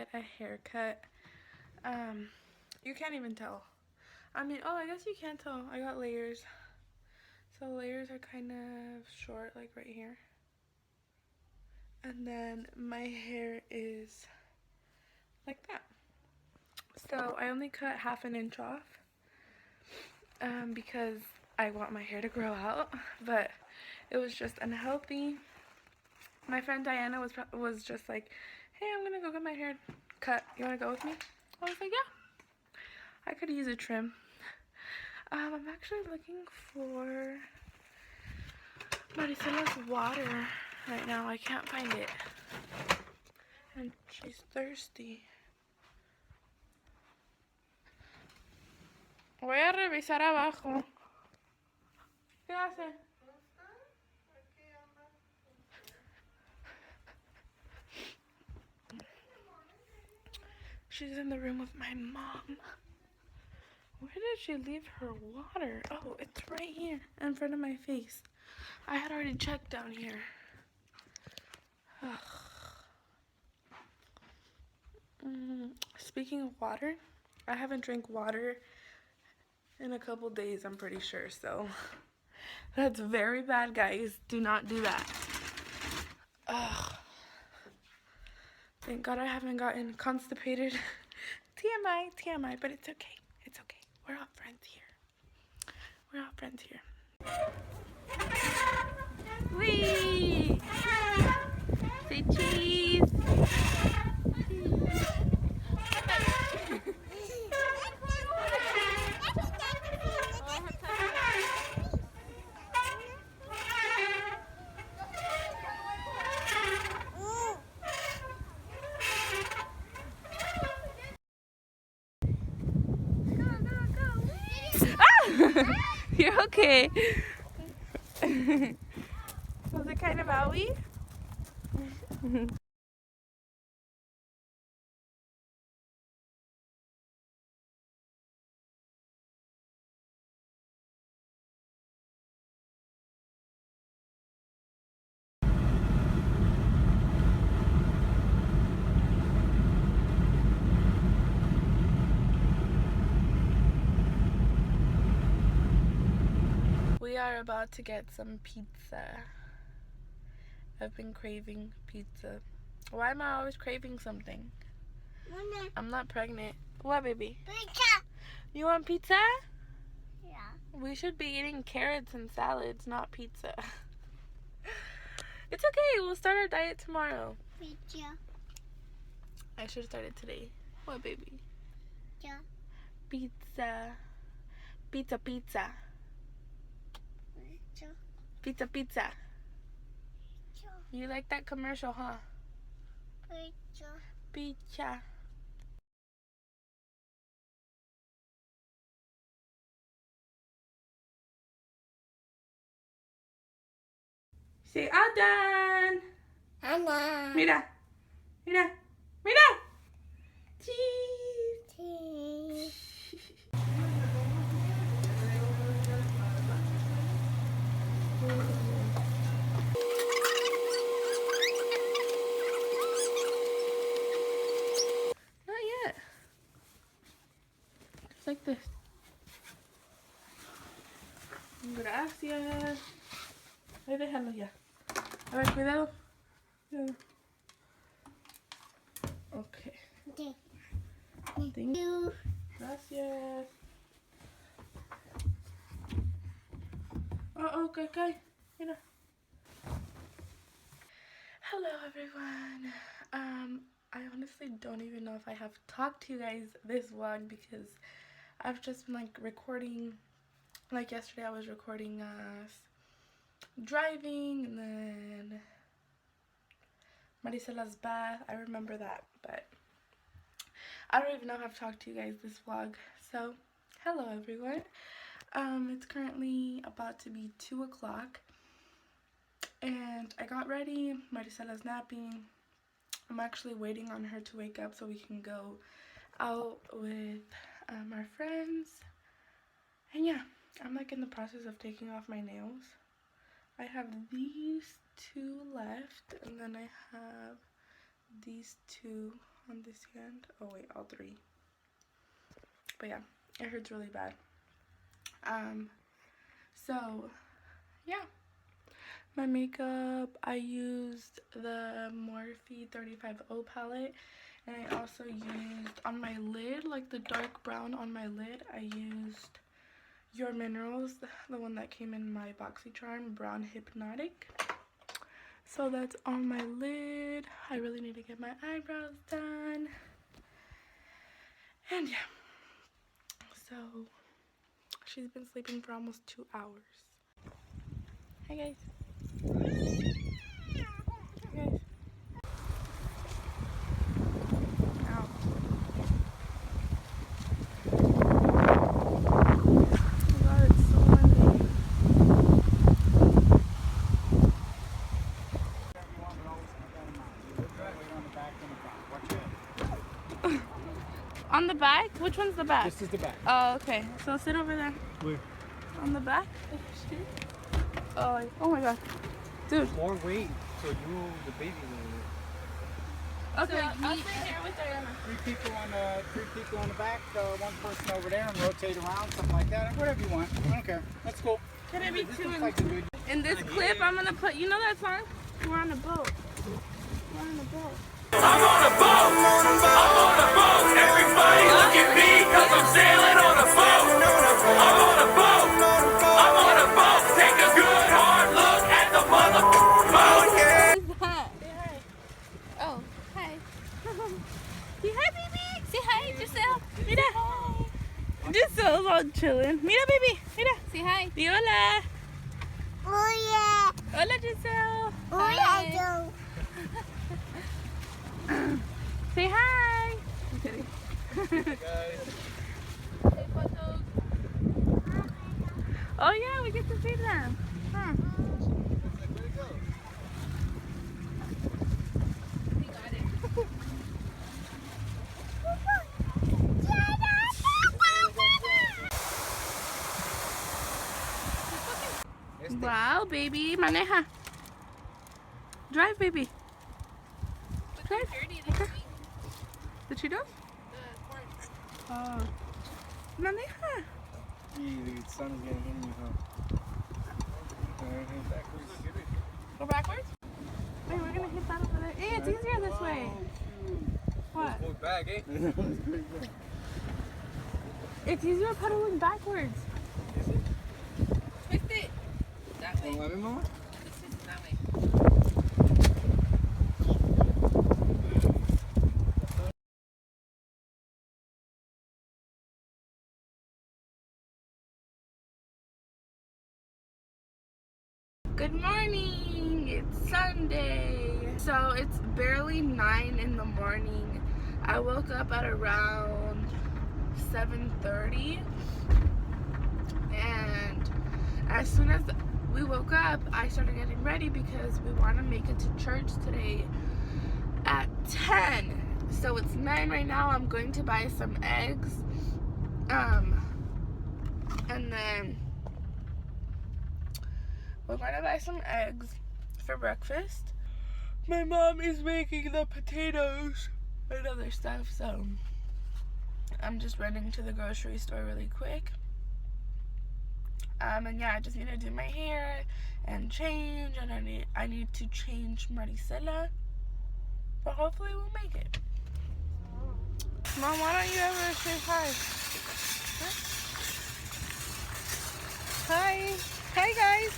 get a haircut. You can't even tell. I mean, oh, I guess you can't tell. I got layers. So layers are kind of short, like right here. And then my hair is like that. So I only cut half an inch off because I want my hair to grow out, but it was just unhealthy. My friend Diana was just like, hey, I'm gonna go get my hair cut. You wanna go with me? I was like, yeah. I could use a trim. I'm actually looking for Maricela's water right now. I can't find it. And she's thirsty. Voy a revisar abajo. ¿Qué hace? She's in the room with my mom. Where did she leave her water? Oh, it's right here in front of my face. I had already checked down here. Speaking of water, I haven't drank water in a couple days, I'm pretty sure, so that's very bad, guys. Do not do that. Ugh. Thank God I haven't gotten constipated. TMI, TMI, but it's okay. It's okay. We're all friends here. We're all friends here. Whee! Say cheese. You're okay. Was it kind of owie? We are about to get some pizza. I've been craving pizza. Why am I always craving something? Mama. I'm not pregnant. What, baby? Pizza. You want pizza? Yeah. We should be eating carrots and salads, not pizza. It's okay. We'll start our diet tomorrow. Pizza. I should have started today. What, baby? Pizza. Pizza. Pizza, pizza. Pizza. Pizza, pizza. You like that commercial, huh? Pizza. Pizza. Say, all done. Anna. Mira. Mira. Mira. Cheese. Cheese. Not yet. Just like this. Gracias. Ahí déjalo ya. A ver, cuidado. Cuidado. Okay. Okay. Thank you. Gracias. Oh, okay. Mira. Hello, everyone. I honestly don't even know if I have talked to you guys this vlog because I've just been like recording. Like yesterday, I was recording us driving, and then Maricela's bath. I remember that, but I don't even know if I've talked to you guys this vlog. So, hello everyone. It's currently about to be 2 o'clock, and I got ready. Maricela's napping. I'm actually waiting on her to wake up so we can go out with our friends. And yeah, I'm like in the process of taking off my nails. I have these 2 left, and then I have these 2 on this hand. Oh wait, all three. But yeah, it hurts really bad. So yeah, my makeup, I used the Morphe 35O palette, and I also used on my lid, like the dark brown on my lid, I used Your Minerals, the one that came in my BoxyCharm, Brown Hypnotic. So that's on my lid. I really need to get my eyebrows done. And yeah, so she's been sleeping for almost 2 hours. Hi guys. Hi guys. Ow. Oh god, it's so windy. On the back? Which one's the back? This is the back. Oh, okay. So sit over there. Where? On the back? Oh, oh my god. Dude. More weight, so you, the baby will. Okay, so I'll stay here with Diana. Three people on the back, one person over there, and rotate around, something like that. Whatever you want. I don't care. That's cool. Can I be This two looks in, like a good. in this clip? I'm gonna put, you know that song? We're on a boat. We're on a boat. I'm on a boat, I'm on a boat, everybody look at me, cause I'm sailing on a boat. I'm on a boat, I'm on a boat, take a good hard look at the mother boat. Who's that? Say hi. Oh, hi. Say hi, baby. Say hi, Giselle. Mira. Giselle's all chilling. Mira, baby. Mira. Say hi. Di hola. Hola. Hola, Giselle. Hola. Say hi. I'm kidding. Take photos. Oh yeah, we get to see them. Huh. We got it. Wow, baby. Maneja. Drive, baby. Drive. The Cheetos? Oh. Maneja. The sun is getting in you, huh? Backwards. Go backwards? Wait, we're gonna hit that over there. Hey, it's easier this way. What? Go back, eh? It's easier pedaling backwards. Twist it. That way. Let me, Mama? Twist it that way. Good morning! It's Sunday. So it's barely 9 in the morning. I woke up at around 7:30, and as soon as we woke up, I started getting ready because we want to make it to church today at 10. So it's 9 right now. I'm going to buy some eggs, and then we're going to buy some eggs for breakfast. My mom is making the potatoes and other stuff, so I'm just running to the grocery store really quick. And yeah, I just need to do my hair and change, and I need to change Maricela, but hopefully we'll make it. Mom, why don't you ever say hi? Huh? Hi. Hi, guys.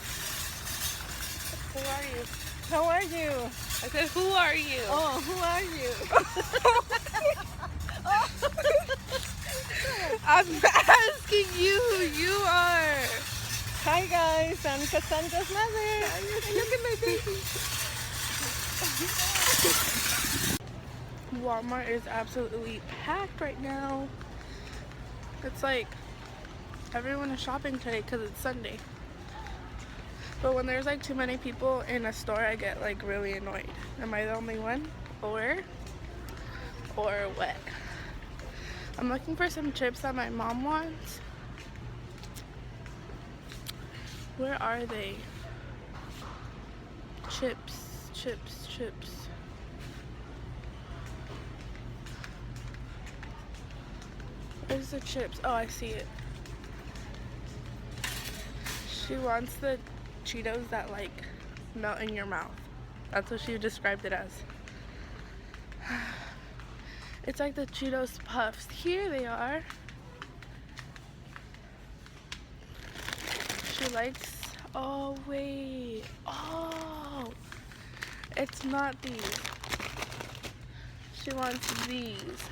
Who are you? How are you? I said, who are you? Oh, who are you? I'm asking you who you are. Hi guys, I'm Cassandra's mother. Look at my baby. Walmart is absolutely packed right now. It's like everyone is shopping today because it's Sunday. But when there's like too many people in a store, I get like really annoyed. Am I the only one? Or what? I'm looking for some chips that my mom wants. Where are they? Chips. There's the chips. Oh, I see it. She wants the Cheetos that like melt in your mouth. That's what she described it as. It's like the Cheetos Puffs. Here they are. She likes, oh wait, oh, it's not these. She wants these.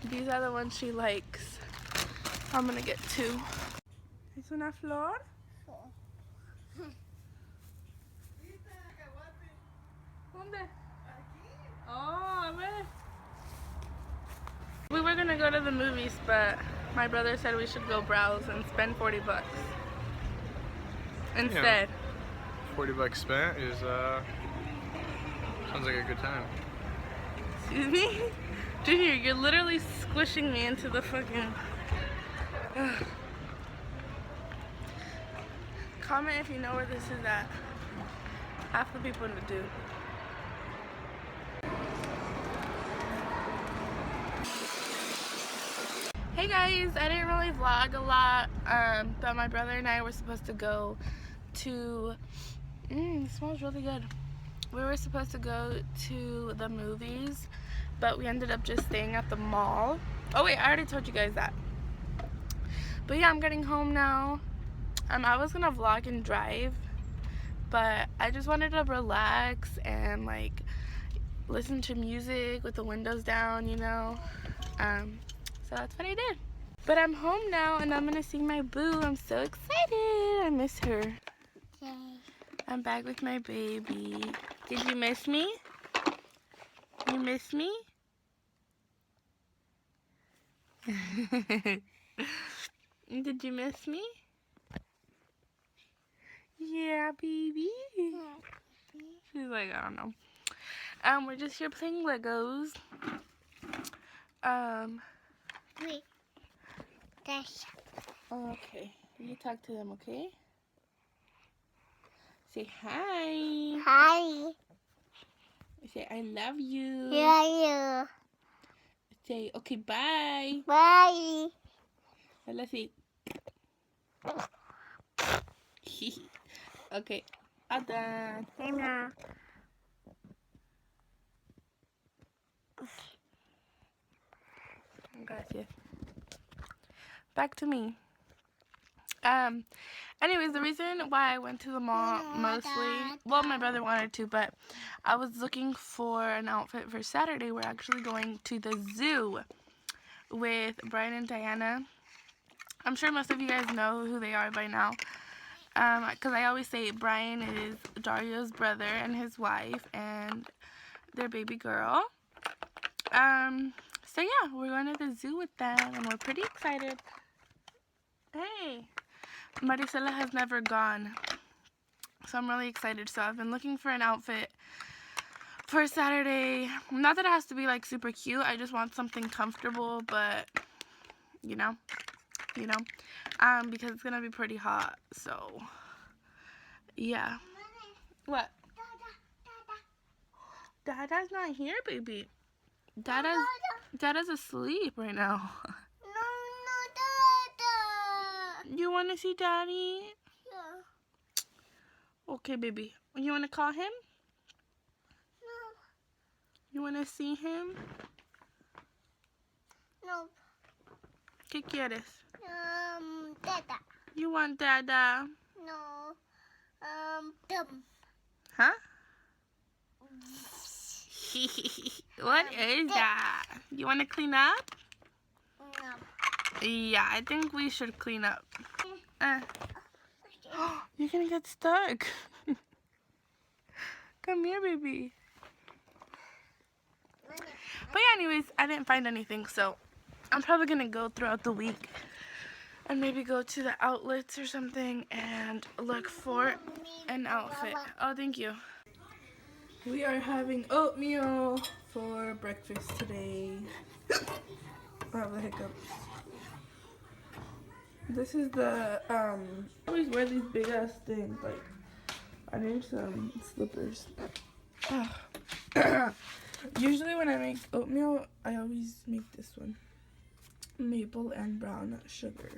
These are the ones she likes. I'm gonna get 2. ¿Es una flor? ¿Dónde? Oh, a ver. We were gonna go to the movies, but my brother said we should go browse and spend 40 bucks instead. Yeah, 40 bucks spent is sounds like a good time. Excuse me? Junior, you're literally squishing me into the fucking... Comment if you know where this is at. Half the people do. Hey guys, I didn't really vlog a lot, but my brother and I were supposed to go to, it smells really good. We were supposed to go to the movies, but we ended up just staying at the mall. Oh wait, I already told you guys that. But yeah, I'm getting home now. I was gonna vlog and drive, but I just wanted to relax and like listen to music with the windows down, you know. So that's what I did. But I'm home now and I'm gonna see my boo. I'm so excited. I miss her. Okay. I'm back with my baby. Did you miss me? You miss me? Did you miss me? Yeah, baby. She's like, I don't know. We're just here playing Legos. Wait. That's Okay. You talk to them, okay? Say hi. hi. Say I love you. Yeah, Say okay, bye. you. Bye. And let's see. Okay. All done. Mama. Gotcha. Back to me. Anyways, the reason why I went to the mall mostly, well, my brother wanted to, but I was looking for an outfit for Saturday. We're actually going to the zoo with Brian and Diana. I'm sure most of you guys know who they are by now, because I always say Brian is Dario's brother and his wife and their baby girl. So yeah, we're going to the zoo with them and we're pretty excited. Hey, Maricela has never gone, so I'm really excited. So I've been looking for an outfit for Saturday. Not that it has to be like super cute, I just want something comfortable, but you know, because it's gonna be pretty hot. So yeah. What? Dada's not here, baby. Dada's asleep right now. No, Dada. You want to see Daddy? Yeah. Okay, baby. You want to call him? No. You want to see him? No. ¿Qué quieres? Dada. You want Dada? No. Dumb. Huh? What is that? You want to clean up? No. Yeah, I think we should clean up. You're going to get stuck. Come here, baby. But yeah, anyways, I didn't find anything, so I'm probably going to go throughout the week and maybe go to the outlets or something and look for an outfit. Oh, thank you. We are having oatmeal for breakfast today. I have the hiccups. This is the, I always wear these big ass things, like, I need some slippers. Usually when I make oatmeal, I always make this one. maple and brown sugar.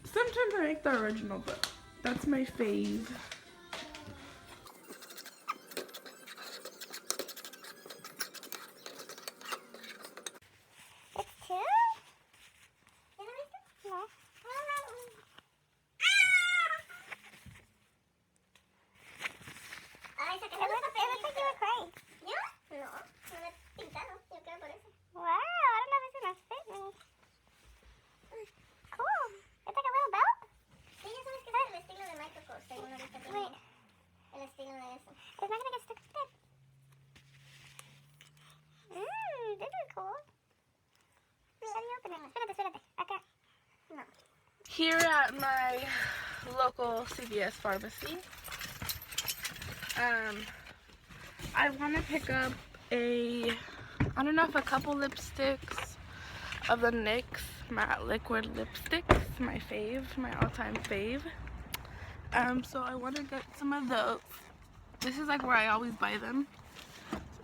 Sometimes I make the original, but that's my fave. Here at my local CVS pharmacy, I want to pick up a couple lipsticks of the NYX matte liquid lipsticks, my fave, my all-time fave. So I want to get some of those. This is like where I always buy them.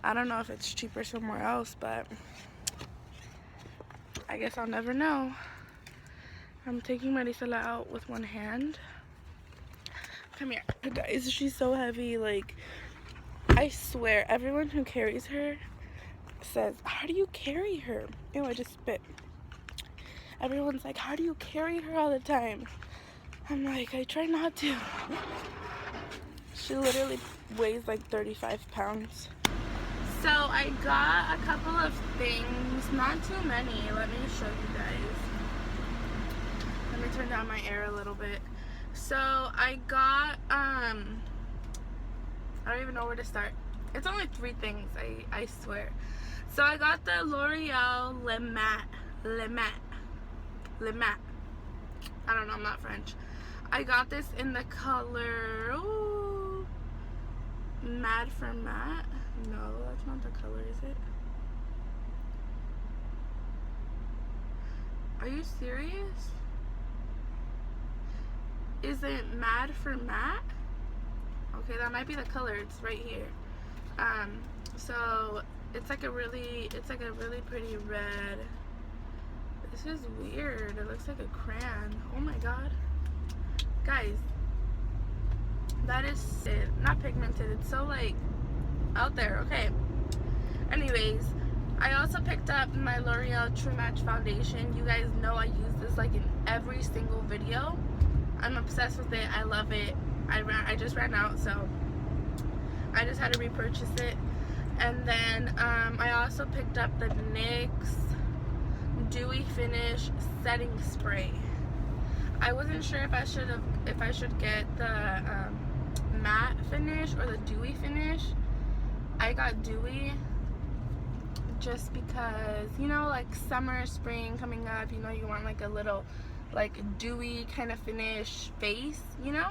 I don't know if it's cheaper somewhere else, but I guess I'll never know. I'm taking Marisela out with one hand. Come here, guys. She's so heavy. Like, I swear, everyone who carries her says, how do you carry her? Ew, I just spit. Everyone's like, how do you carry her all the time? I'm like, I try not to. She literally weighs like 35 pounds. So I got a couple of things, not too many. Let me show you guys. Let me turn down my air a little bit. So I got, I don't even know where to start. It's only 3 things, I swear. So I got the L'Oreal Le Matte. I don't know, I'm not French. I got this in the color, ooh, Mad for Matte. No, that's not the color, is it? Are you serious? Is it Mad for Matte? Okay, that might be the color. It's right here. So it's like a really pretty red. This is weird. It looks like a crayon. Oh my god, guys, that is it. Not pigmented. It's so like out there. Okay. Anyways, I also picked up my L'Oreal True Match foundation. You guys know I use this like in every single video. I'm obsessed with it. I love it. I just ran out, so I just had to repurchase it. And then I also picked up the NYX Dewy Finish Setting Spray. I wasn't sure if I should get the matte finish or the dewy finish. I got dewy just because, you know, like summer, spring coming up, you know, you want like a little like dewy kind of finish face, you know.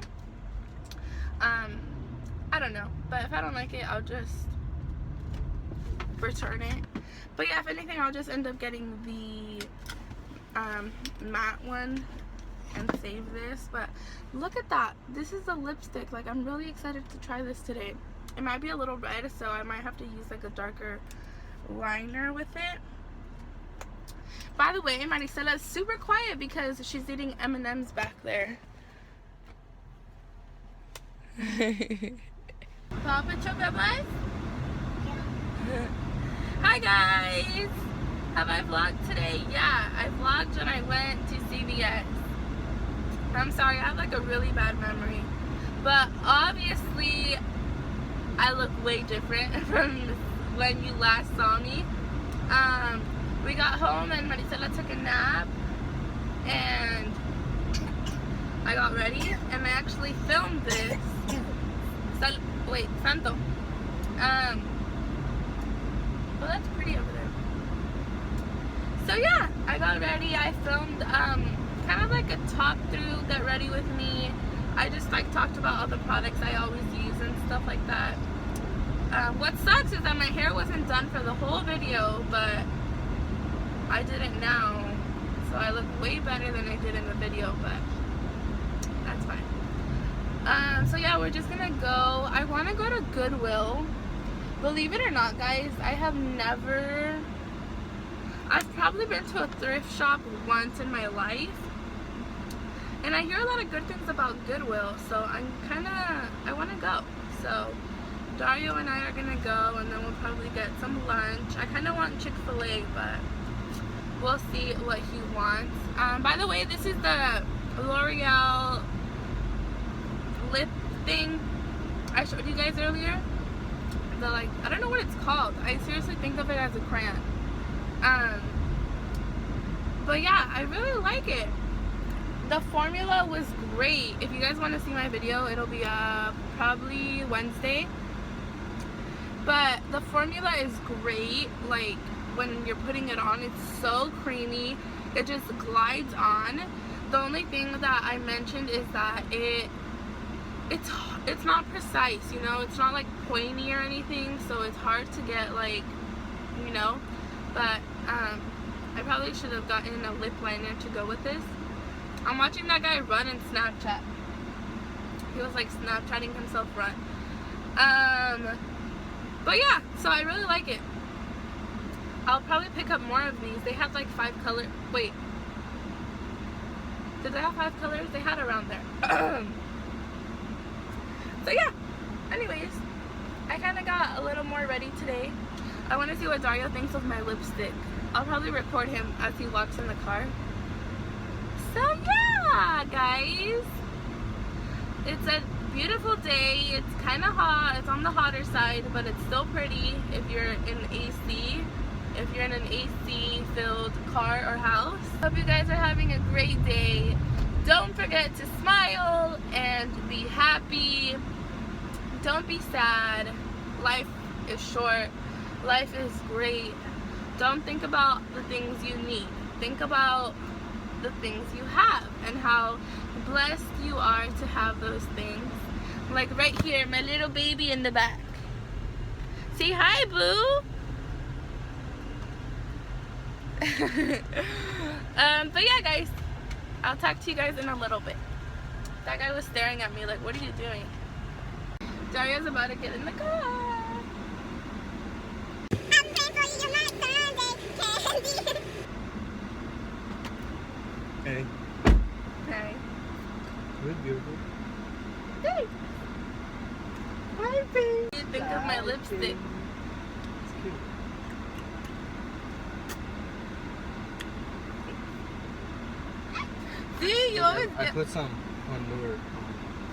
I don't know, but if I don't like it, I'll just return it. But yeah, if anything, I'll just end up getting the matte one and save this. But look at that, this is a lipstick. Like, I'm really excited to try this today. It might be a little red, so I might have to use like a darker liner with it. By the way, Marisela is super quiet because she's eating M&M's back there. Paw Patrol Bye-bye. Hi guys! Have I vlogged today? Yeah, I vlogged when I went to CVS. I'm sorry, I have like a really bad memory. But obviously, I look way different from when you last saw me. We got home and Marisela took a nap and I got ready and I actually filmed this. Wait, Santo. Well, that's pretty over there. So yeah, I got ready. I filmed kind of like a talk through, get ready with me. I just like talked about all the products I always use and stuff like that. What sucks is that my hair wasn't done for the whole video, but I did it now, so I look way better than I did in the video, but that's fine. So yeah, we're just gonna go. I want to go to Goodwill. Believe it or not, guys, I have never I've probably been to a thrift shop once in my life, and I hear a lot of good things about Goodwill, so I want to go. So Dario and I are gonna go, and then we'll probably get some lunch. I kind of want Chick-fil-A, but we'll see what he wants. By the way, this is the L'Oreal lip thing I showed you guys earlier. The, like, I don't know what it's called. I seriously think of it as a crayon. But yeah, I really like it. The formula was great. If you guys want to see my video, it'll be probably Wednesday. But the formula is great. Like, when you're putting it on, it's so creamy. It just glides on. The only thing that I mentioned is that it's not precise, you know. It's not like pointy or anything, so it's hard to get, like, you know. But I probably should have gotten a lip liner to go with this. I'm watching that guy run in Snapchat. He was like Snapchatting himself run. But yeah, so I really like it. I'll probably pick up more of these. They have like 5 colors. Wait, did they have 5 colors? They had around there. So yeah, anyways, I kind of got a little more ready today. I want to see what Dario thinks of my lipstick. I'll probably record him as he walks in the car. So yeah, guys, it's a beautiful day. It's kind of hot. It's on the hotter side, but it's still pretty if you're in AC. If you're in an AC filled car or house. Hope you guys are having a great day. Don't forget to smile and be happy. Don't be sad. Life is short. Life is great. Don't think about the things you need. Think about the things you have and how blessed you are to have those things. Like right here, my little baby in the back. Say hi, boo. But yeah, guys, I'll talk to you guys in a little bit. That guy was staring at me like, what are you doing? Dario's about to get in the car. Hey. Hey. Good, beautiful. Hey. Hi, babe. What do you think of my lipstick? It's cute. See, you always I get put some contour.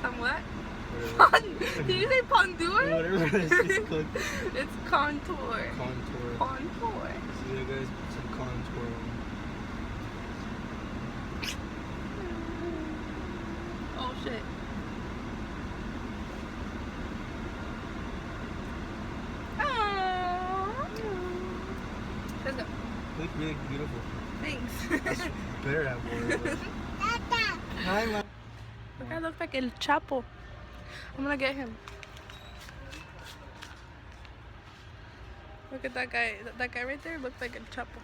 some what? Whatever. Did you say pondur? Whatever it is, it's called It's contour. contour. Contour. See you guys put some contour on. Oh shit. Aww. Let's go. You look really beautiful. Thanks. You better have more of it. Hi, Mom. That guy looks like El Chapo. I'm gonna get him. Look at that guy. That guy right there looks like El Chapo.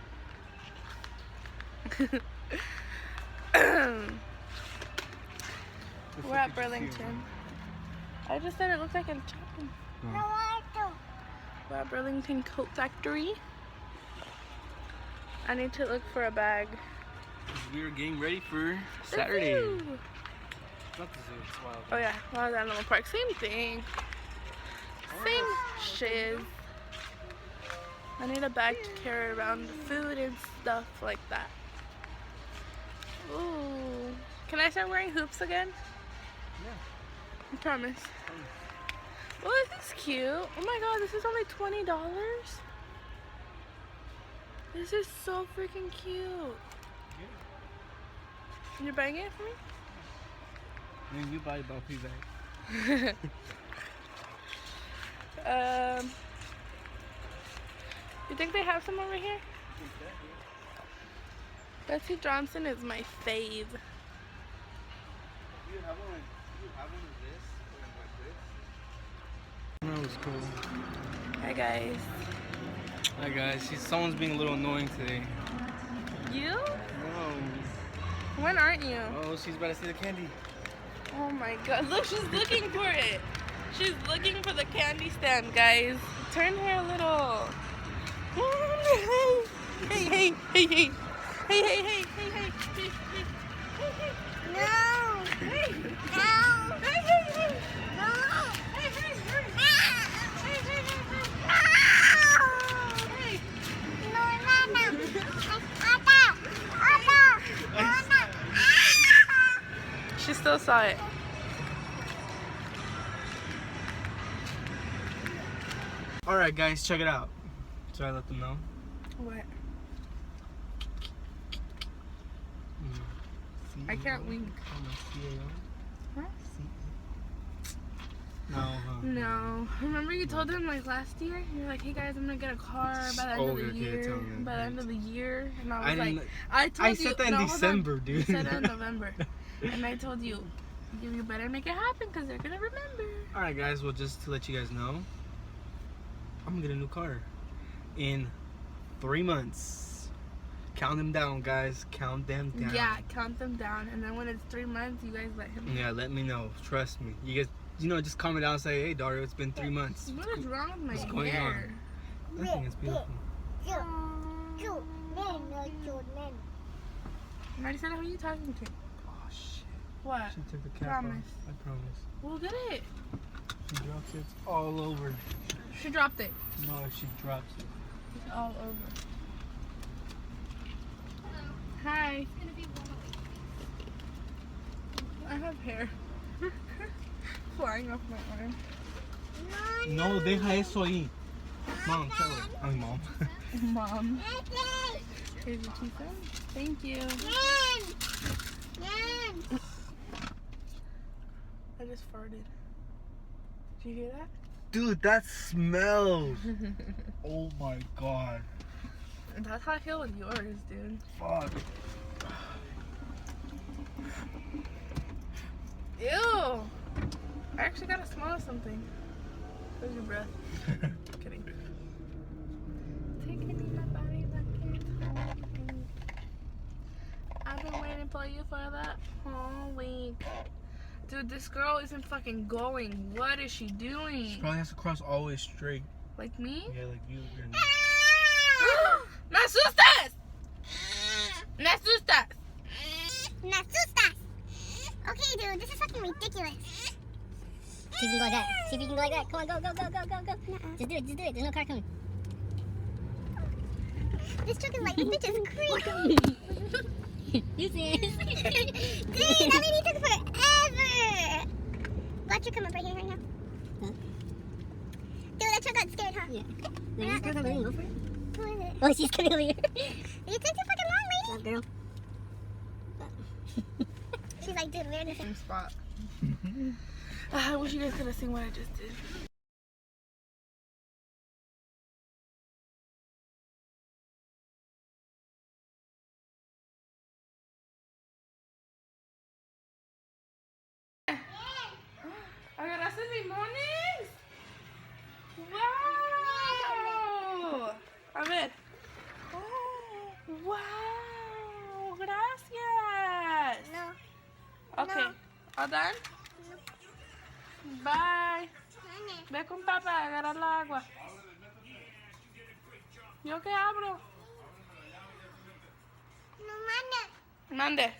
We're at Burlington. I just said it looks like El Chapo. We're at Burlington Coat Factory. I need to look for a bag. We are getting ready for Saturday. The zoo. Not the zoo, it's wild. Oh yeah, Wild Animal Park. Same thing. Same shiz. I need a bag to carry around food and stuff like that. Ooh. Can I start wearing hoops again? Yeah. I promise. Oh, this is cute. Oh my god, this is only $20. This is so freaking cute. You're buying it for me? Then you buy a Buffy bag. You think they have some over here? Betsy Johnson is my fave. Do you have one of this? That was cool. Hi guys. Hi guys, someone's being a little annoying today. You? No. When aren't you? Oh, she's about to see the candy. Oh my god, look, she's looking for it. She's looking for the candy stand, guys. Turn her a little. Hey, hey, hey, hey. Hey, hey, hey, hey, hey, hey, hey, hey. No. Hey. No. Hey, hey, hey. No. Hey, hey, hey. Hey, hey, hey, hey. Hey. No, no, no. Ata. Ata. No, no. She still saw it. Alright guys, check it out. So I let them know. What? I can't wink. Huh? No. Remember you told them like last year? You're like, hey guys, I'm gonna get a car by the end of the year. By the end of the year. And I was like, I told you. I said that in December, dude. You said that in November. And I told you, you better make it happen because they're gonna remember. Alright guys, well just to let you guys know, I'm gonna get a new car in 3 months. Count them down, guys. Count them down. Yeah, count them down. And then when it's 3 months, you guys let him know. Yeah, let me know. Trust me. You guys, just comment down and say, hey, Dario, it's been 3 months. What is wrong with my What's going hair? on? Nothing. It's beautiful. I already said who you talking to. Oh, shit. What? She took the cap off. Promise. I promise. We'll get it. She drops it. It's all over. She dropped it. No, she drops it. It's all over. Hi. I have hair flying off my arm. No, deja eso ahí. Mom, tell her. I mean, Mom. Mom. Here's your tea set. Thank you. I just farted. Did you hear that? Dude, that smells. Oh my god. That's how I feel with yours, dude. Fuck. Ew! I actually got a smell of something. Where's your breath? Kidding. Taking in my body like it's home. I've been waiting for you for that whole week. Dude, this girl isn't fucking going. What is she doing? She probably has to cross all the way straight. Like me? Yeah, like you. ¡Me asustas! ¡Me asustas! Me asustas. Okay, dude, this is fucking ridiculous. See if you can go like that. See if you can go like that. Come on, go, go, go, go, go, go. Just do it, just do it. There's no car coming. This truck is like, this bitch is crazy. You serious? Dude, that lady took forever. Watch her come up right here, right now. Huh? Dude, that truck got scared, huh? Yeah. Wait, this girl's not really go for it? Who is it? Oh, she's coming over here. You took too fucking long, lady. Stop, girl. She's like, dude, we're in the same Same spot. I wish you guys could have seen what I just did. ¿Agarraste limones? ¡Wow! A ver. Oh, ¡wow! Gracias. No. Okay. No. All done? Bye. Ve con papá a agarrar la agua. ¿Yo qué abro? No, manda. Mande.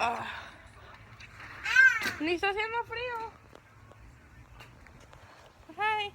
Ah. Ni está haciendo frío. Hi.